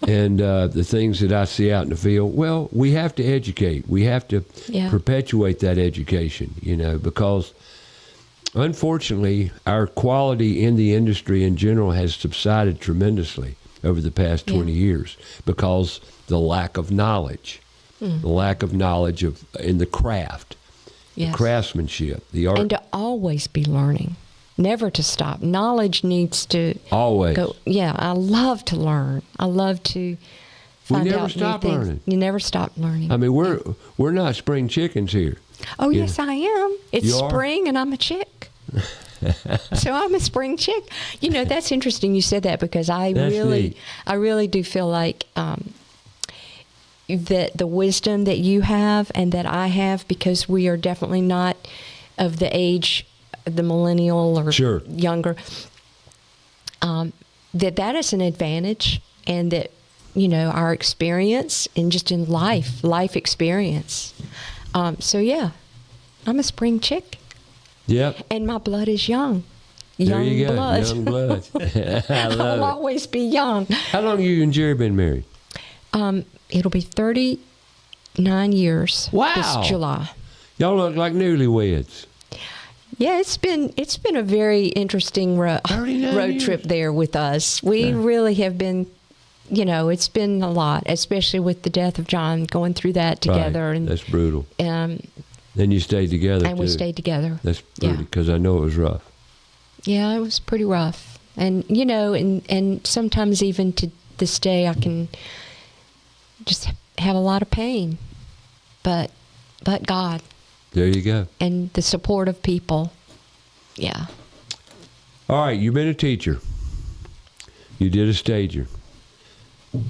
And the things that I see out in the field, well, we have to educate. We have to perpetuate that education, because unfortunately, our quality in the industry in general has subsided tremendously over the past 20 years because the lack of knowledge, in the craft, the craftsmanship, the art. And to always be learning, never to stop. Knowledge needs to always go. Yeah, I love to learn. I love to find we never out stop new things. learning. You never stop learning. I mean, we're not spring chickens here. Oh, yes, I am. It's You are? spring, and I'm a chick. So I'm a spring chick. That's interesting you said that, because I That's neat. really do feel like that the wisdom that you have and that I have, because we are definitely not of the age, the millennial or Sure. younger, that is an advantage, and that, our experience and just in life experience. So yeah, I'm a spring chick. Yep. And my blood is young. There you go. Blood. Young blood. I I'll love it. always be young. How long you and Jerry been married? It'll be 39 years Wow. this July. Y'all look like newlyweds. Yeah, it's been a very interesting 39 road years. trip there with us. We really have been, it's been a lot, especially with the death of John, going through that together. Right. And That's brutal. um, Then you stayed together and too. we stayed together. That's brutal, because I know it was rough. Yeah, it was pretty rough. And, and sometimes even to this day, I can just have a lot of pain. But God There you go. and the support of people. Yeah. All right, you've been a teacher. You did a stager.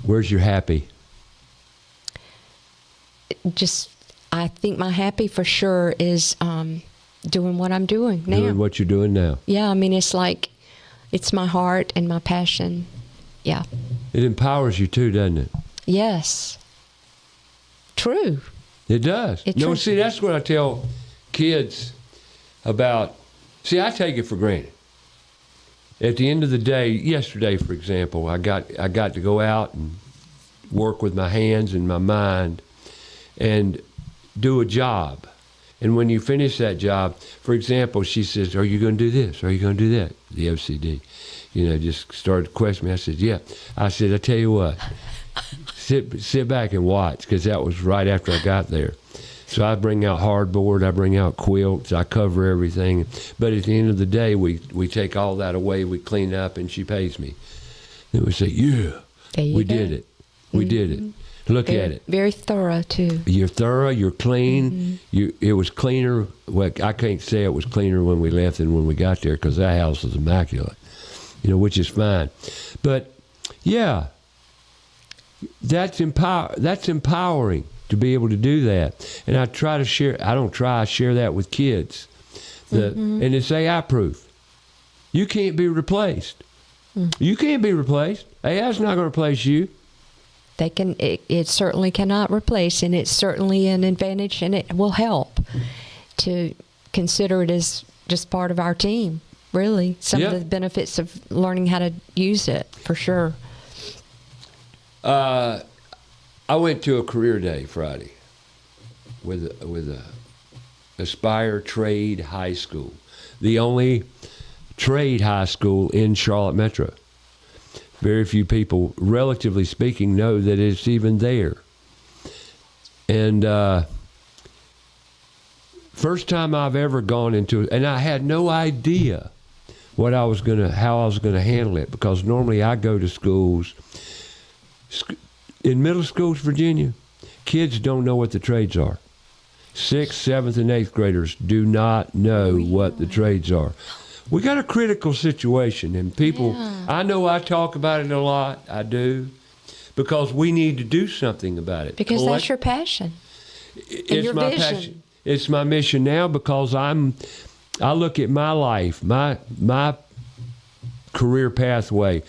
Where's your happy? I think my happy for sure is doing what I'm doing now. Doing what you're doing now. Yeah, I mean, it's like, it's my heart and my passion. Yeah. It empowers you too, doesn't it? Yes. True. It does. It No, true. see, that's what I tell kids about. See, I take it for granted. At the end of the day, yesterday, for example, I got to go out and work with my hands and my mind and do a job. And when you finish that job, for example, she says, "Are you going to do this? Are you going to do that?" The OCD, just started questioning me. I said, "Yeah." I said, "I tell you what, sit back and watch," because that was right after I got there. So I bring out hardboard, I bring out quilts, I cover everything. But at the end of the day, we take all that away, we clean up, and she pays me. Then we say, "Yeah, There you we go. did it. We did it. Look at it. Very thorough, too. You're thorough. You're clean. It was cleaner. Well, I can't say it was cleaner when we left than when we got there, because that house was immaculate. Which is fine. But yeah, that's empowering to be able to do that. And I try to share. I don't try. I share that with kids. And it's AI proof. You can't be replaced. You can't be replaced. AI's not going to replace you. It certainly cannot replace, and it's certainly an advantage, and it will help to consider it as just part of our team, really. Some of the benefits of learning how to use it, for sure. I went to a career day Friday with a Aspire Trade High School, the only trade high school in Charlotte Metro. Very few people, relatively speaking, know that it's even there. And first time I've ever gone into it, and I had no idea how I was gonna handle it, because normally I go to schools. In middle schools, Virginia, kids don't know what the trades are. 6th, 7th, and 8th graders do not know what the trades are. We got a critical situation, and people, I know I talk about it a lot, I do, because we need to do something about it. Because that's your passion. It's your my vision. passion. It's my mission now, because I look at my life, my career pathway,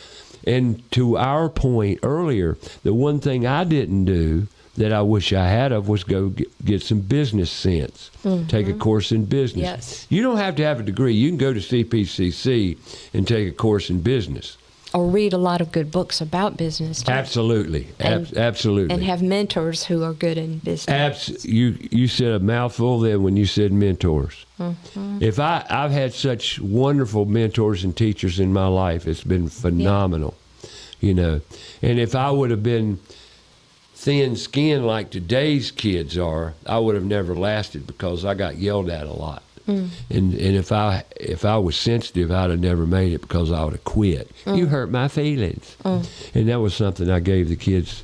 And to our point earlier, the one thing I didn't do that I wish I had of was go get some business sense. Take a course in business. Yes. You don't have to have a degree. You can go to CPCC and take a course in business. Or read a lot of good books about business. Too. Absolutely. And- Absolutely. And have mentors who are good in business. You said a mouthful then when you said mentors. If I've had such wonderful mentors and teachers in my life, it's been phenomenal, you know. And if I would have been thin-skinned like today's kids are, I would have never lasted because I got yelled at a lot. And if I was sensitive, I'd have never made it because I would have quit. You hurt my feelings. And that was something I gave the kids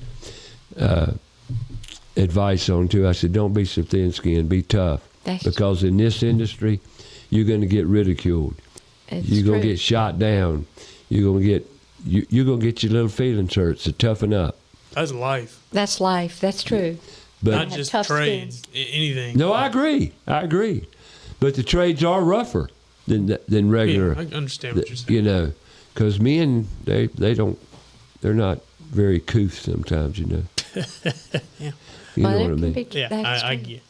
advice on too. I said, don't be so thin-skinned, be tough. Because in this industry, you're going to get ridiculed. You're going to get shot down. You're going to get your little feelings hurt. So toughen up. That's life. That's life. That's true. But Not just tough trades, anything. no, I agree. But the trades are rougher than regular. Yeah, I understand what you're saying. You know, because men they're not very couth sometimes. You know. Yeah. You Well, know it what I can mean? be- Yeah, that's I true. get.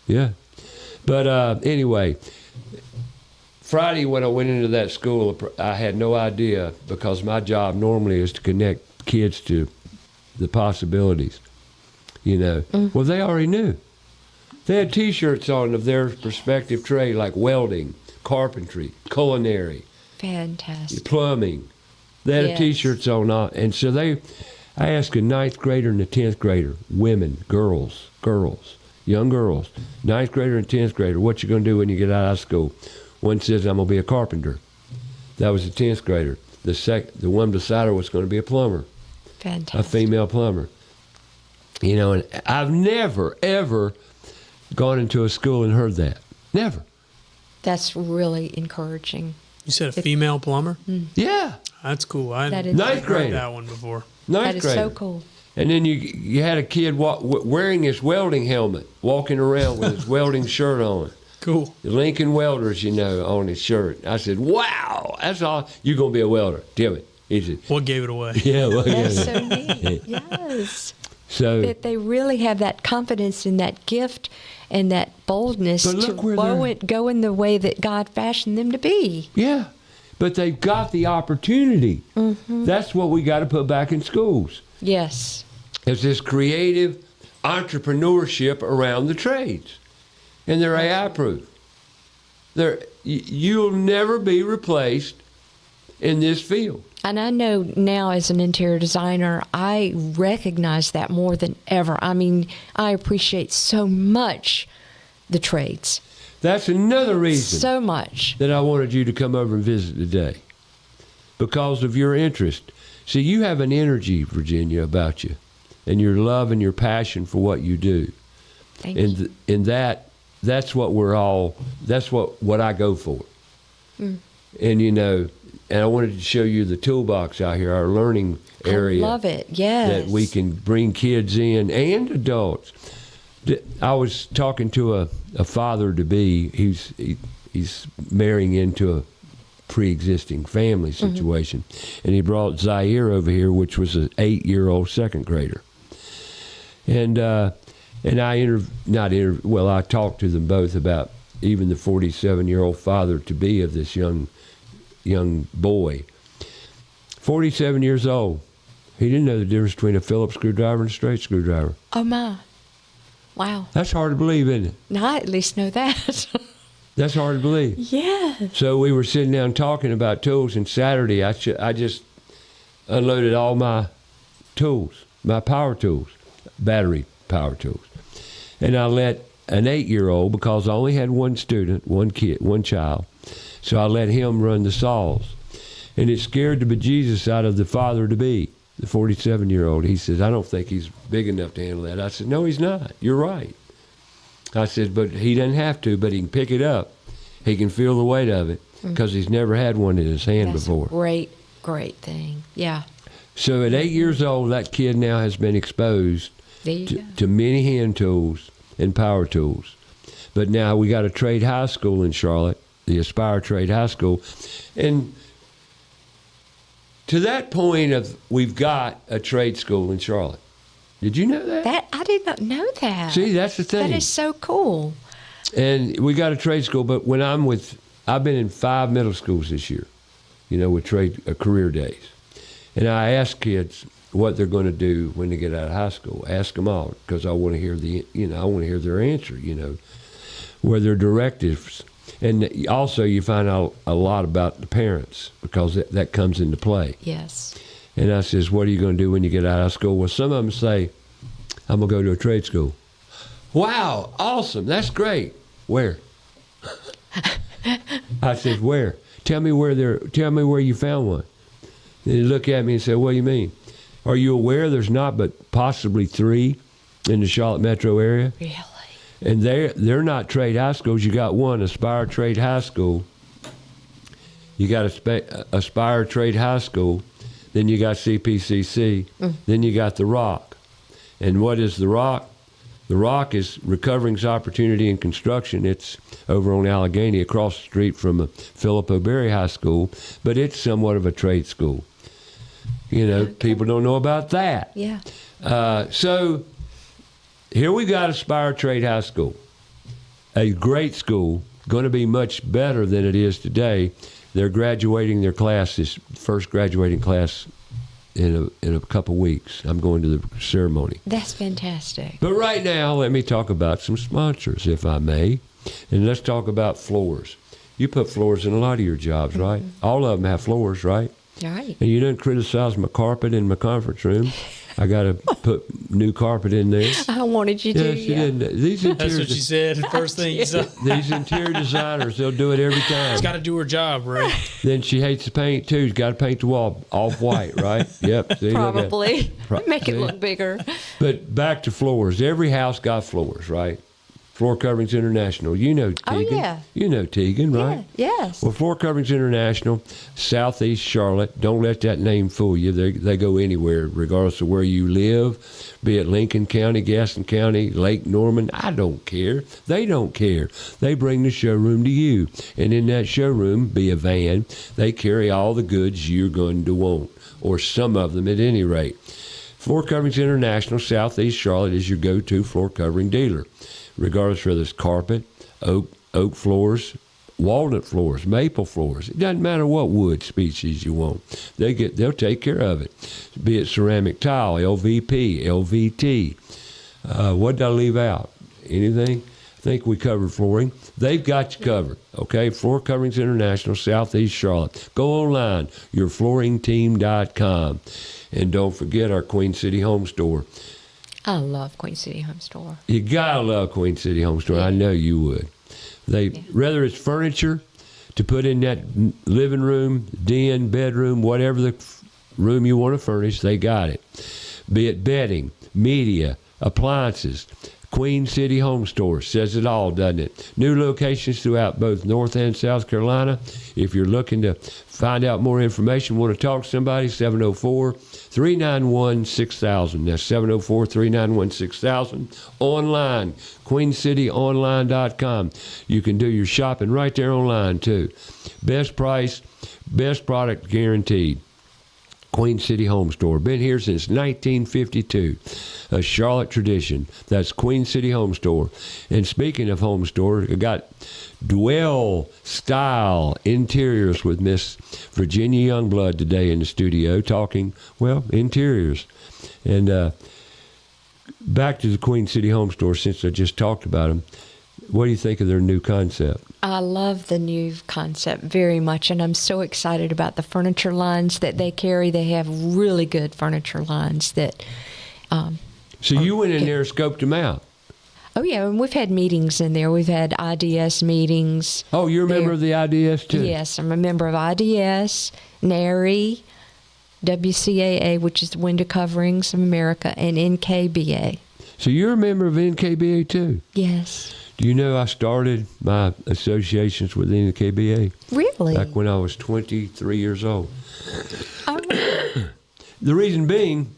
Yeah. But anyway, Friday when I went into that school, I had no idea because my job normally is to connect kids to the possibilities. You know. Well, they already knew. They had T-shirts on of their respective trade, like welding, carpentry, culinary, Fantastic. plumbing. They had Yes. T-shirts on, and so I asked a 9th grader and a 10th grader, women, girls, young girls, 9th grader and 10th grader, what you going to do when you get out of school? One says, I'm going to be a carpenter. That was the 10th grader. The one beside her was going to be a plumber, Fantastic. a female plumber. You know, and I've never, ever gone into a school and heard that. Never. That's really encouraging. You said a female plumber? Yeah. That's cool. I That is- Ninth heard grade. that one before. 9th That is grader. so cool. And then you had a kid wearing his welding helmet, walking around with his welding shirt on. Cool. Lincoln Welders, you know, on his shirt. I said, wow, that's all. You're going to be a welder. Tell me. He said, What gave it away? yeah, well, That's yeah. so neat. Yes. So, That they really have that confidence and that gift and that boldness But to look where go in the way that God fashioned them to be. yeah. But they've got the opportunity. Mm-hmm. That's what we got to put back in schools. Yes. It's this creative entrepreneurship around the trades. And they're AI proof. You'll never be replaced in this field. And I know now as an interior designer, I recognize that more than ever. I mean, I appreciate so much the trades. That's another reason So much. that I wanted you to come over and visit today. Because of your interest. See, you have an energy, Virginia, about you. And your love and your passion for what you do. Thank you. And that's what we're all, that's what I go for. And you know, and I wanted to show you the toolbox out here, our learning area. I love it. Yes. That we can bring kids in and adults. I was talking to a father-to-be. He's marrying into a pre-existing family situation. And he brought Zaire over here, which was an 8-year-old second grader. And I I talked to them both about even the 47-year-old father-to-be of this young boy. 47 years old. He didn't know the difference between a Phillips screwdriver and a straight screwdriver. Oh, my. Wow. That's hard to believe, isn't it? Now I at least know that. That's hard to believe. Yeah. So we were sitting down talking about tools, and Saturday I just unloaded all my tools, my power tools, battery power tools. And I let an 8-year-old, because I only had one student, one child, so I let him run the saws. And it scared the bejesus out of the father-to-be, the 47-year-old. He says, I don't think he's big enough to handle that. I said, no, he's not. You're right. I said, but he doesn't have to, but he can pick it up. He can feel the weight of it because he's never had one in his hand That's before. a great, great thing. Yeah. So at 8 years old, that kid now has been exposed There you go. to many hand tools and power tools. But now we got a trade high school in Charlotte, the Aspire Trade High School. And to that point of we've got a trade school in Charlotte. Did you know that? That I did not know that. See, that's the thing. That is so cool. And we got a trade school, but when I've been in 5 middle schools this year, with career days. And I ask kids what they're going to do when they get out of high school. Ask them all, because I want to hear I want to hear their answer, where their directives. And also you find out a lot about the parents, because that comes into play. Yes. And I says, what are you going to do when you get out of school? Well, some of them say, I'm going to go to a trade school. Wow, awesome, that's great. Where? I said, where? Tell me where you found one. And they look at me and say, what do you mean? Are you aware there's not but possibly 3 in the Charlotte metro area? Really? And they're not trade high schools. You got one, Aspire Trade High School. You got Aspire Trade High School. Then you got CPCC. Then you got The Rock. And what is The Rock? The Rock is Recovering's Opportunity in Construction. It's over on Allegheny, across the street from Philip O'Berry High School, but it's somewhat of a trade school. People don't know about that. Yeah. So here we got Aspire Trade High School, a great school, going to be much better than it is today. They're graduating their class, this first graduating class, in a couple weeks. I'm going to the ceremony. That's fantastic. But right now, let me talk about some sponsors, if I may. And let's talk about floors. You put floors in a lot of your jobs, right? All of them have floors, right? Right. And you didn't criticize my carpet in my conference room. I got to put new carpet in there. I wanted you to. Yes, you didn't. That's what she said. First thing you said. These interior designers, they'll do it every time. She's got to do her job, right? Then she hates the paint too. She's got to paint the wall off white, right? Yep. See, Probably. Make it look bigger. But back to floors. Every house got floors, right? Floor Coverings International. You know Tegan. Oh, yeah. You know Tegan, right? Yeah, yes. Well, Floor Coverings International, Southeast Charlotte. Don't let that name fool you. They go anywhere, regardless of where you live, be it Lincoln County, Gaston County, Lake Norman. I don't care. They don't care. They bring the showroom to you. And in that showroom, be a van, they carry all the goods you're going to want, or some of them at any rate. Floor Coverings International, Southeast Charlotte is your go-to floor covering dealer. Regardless whether it's carpet, oak floors, walnut floors, maple floors. It doesn't matter what wood species you want. They'll take care of it. Be it ceramic tile, LVP, LVT. What did I leave out? Anything? I think we covered flooring. They've got you covered. Okay, Floor Coverings International, Southeast Charlotte. Go online, yourflooringteam.com. And don't forget our Queen City Home Store. I love Queen City Home Store. You gotta love Queen City Home Store. Yeah. I know you would. Whether it's furniture to put in that living room, den, bedroom, whatever the room you want to furnish, they got it. Be it bedding, media, appliances. Queen City Home Store says it all, doesn't it? New locations throughout both North and South Carolina. If you're looking to find out more information, want to talk to somebody, 704-391-6000. That's 704-391-6000. Online, queencityonline.com. You can do your shopping right there online, too. Best price, best product guaranteed. Queen City Home Store. Been here since 1952. A Charlotte tradition. That's Queen City Home Store. And speaking of home store, I got Dwell Style Interiors with Miss Virginia Youngblood today in the studio talking, interiors. And back to the Queen City Home Store, since I just talked about them. What do you think of their new concept? I love the new concept very much, and I'm so excited about the furniture lines that they carry. They have really good furniture lines that. So you went in there and scoped them out? Oh, yeah, and we've had meetings in there. We've had IDS meetings. Oh, you're a member of the IDS, too? Yes, I'm a member of IDS, NARI, WCAA, which is the Window Coverings of America, and NKBA. So you're a member of NKBA, too? Yes. Do you know I started my associations with NKBA? Really? Back when I was 23 years old. Oh. The reason being,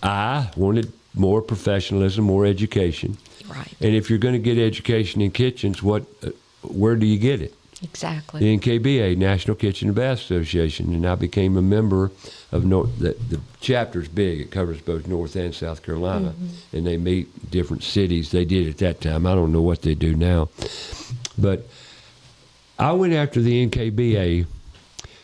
I wanted more professionalism, more education. Right. And if you're going to get education in kitchens, where do you get it? Exactly. The NKBA, National Kitchen and Bath Association, and I became a member of the chapter's big. It covers both North and South Carolina, and they meet different cities. They did at that time. I don't know what they do now. But I went after the NKBA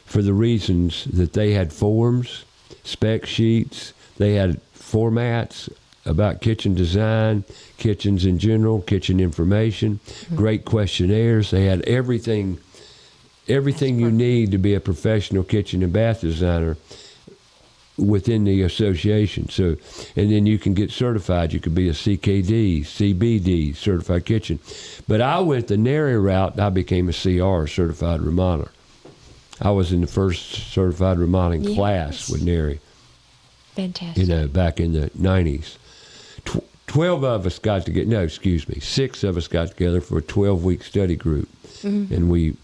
for the reasons that they had forms, spec sheets, they had formats about kitchen design, kitchens in general, kitchen information, great questionnaires. They had everything you need to be a professional kitchen and bath designer within the association. So, and then you can get certified. You could be a CKD, CBD, certified kitchen. But I went the NARI route. I became a CR, certified remodeler. I was in the first certified remodeling class with NARI. Fantastic. Back in the 90s. 12 of us got together, 6 of us got together for a 12-week study group. And we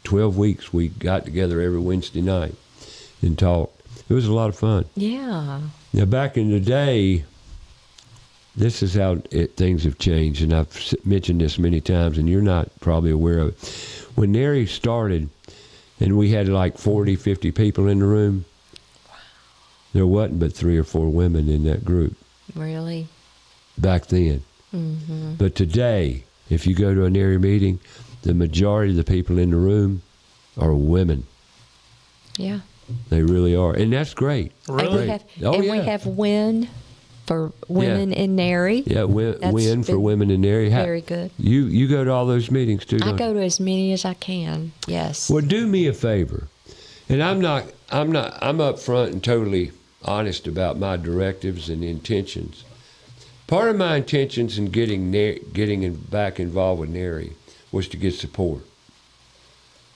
12 weeks, we got together every Wednesday night and talked. It was a lot of fun. Yeah. Now, back in the day, this is how things have changed, and I've mentioned this many times, and you're not probably aware of it. When NARI started, and we had like 40, 50 people in the room, there wasn't but 3 or 4 women in that group. Really? Back then. But today, if you go to a NARI meeting, the majority of the people in the room are women. Yeah. They really are. And that's great. Really? We have WIN for women in NARI. Yeah, WIN for women in NARI. Very good. You go to all those meetings too, don't you? I go to as many as I can. Yes. Well, do me a favor. And I'm up front and totally honest about my directives and intentions. Part of my intentions in getting back involved with NARI was to get support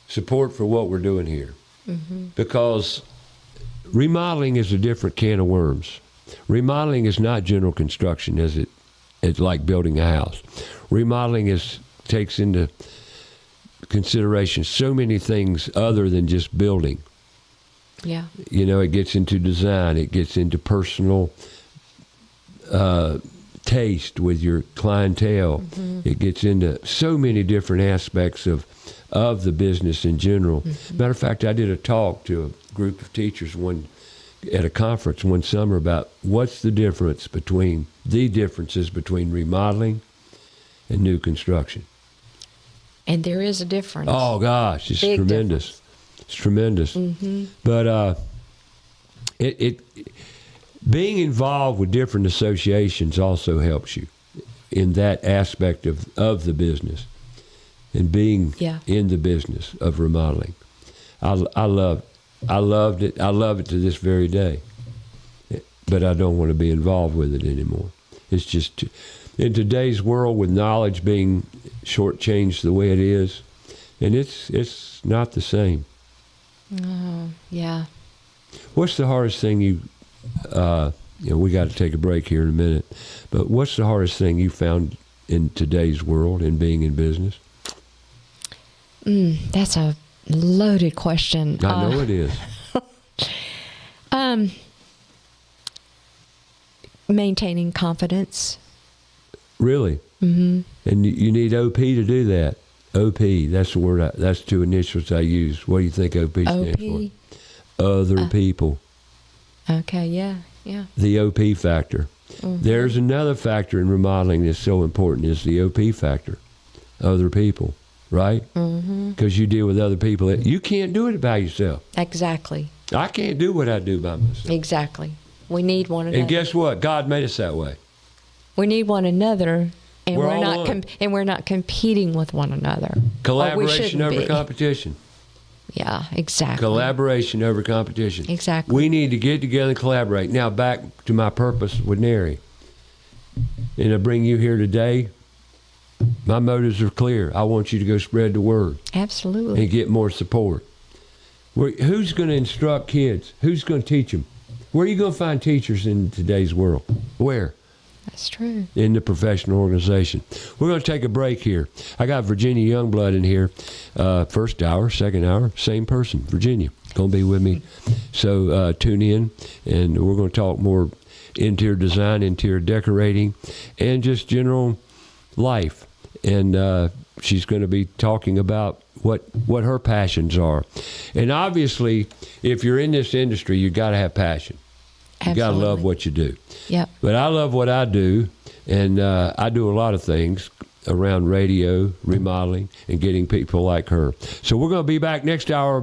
for what we're doing here. Because remodeling is a different can of worms. Remodeling is not general construction it's like building a house. Remodeling takes into consideration so many things other than just building. Yeah. It gets into design. It gets into personal taste with your clientele. It gets into so many different aspects of the business in general. Matter of fact, I did a talk to a group of teachers at a conference one summer about what's the differences between remodeling and new construction. And there is a difference. Oh gosh, it's Big tremendous. Difference. It's tremendous. But it being involved with different associations also helps you in that aspect of the business and being in the business of remodeling. I loved it. I love it to this very day. But I don't want to be involved with it anymore. It's just in today's world with knowledge being shortchanged the way it is, and it's not the same. Oh, yeah. What's the hardest thing we got to take a break here in a minute, but what's the hardest thing you found in today's world in being in business? That's a loaded question. I know it is. Maintaining confidence. Really? And you need OP to do that. OP, that's the word. That's 2 initials I use. What do you think OP stands for? Other people. Okay, yeah. The OP factor. There's another factor in remodeling that's so important is the OP factor. Other people, right? Because you deal with other people. You can't do it by yourself. Exactly. I can't do what I do by myself. Exactly. We need one another. And guess what? God made us that way. We need one another, and We're we're all not one. and we're not competing with one another. Collaboration over be. competition. Yeah, exactly. Collaboration over competition. Exactly. We need to get together and collaborate. Now back to my purpose with NARI. And I bring you here today. My motives are clear. I want you to go spread the word. Absolutely. And get more support. Who's going to instruct kids? Who's going to teach them? Where are you going to find teachers in today's world? Where? That's true. In the professional organization. We're going to take a break here. I got Virginia Youngblood in here. First hour, second hour, same person, Virginia, going to be with me. So tune in, and we're going to talk more interior design, interior decorating, and just general life. and she's going to be talking about what her passions are. And obviously, if you're in this industry, you got to have passion. You got to love what you do. Yep. But I love what I do, and I do a lot of things around radio, remodeling, and getting people like her. So we're going to be back next hour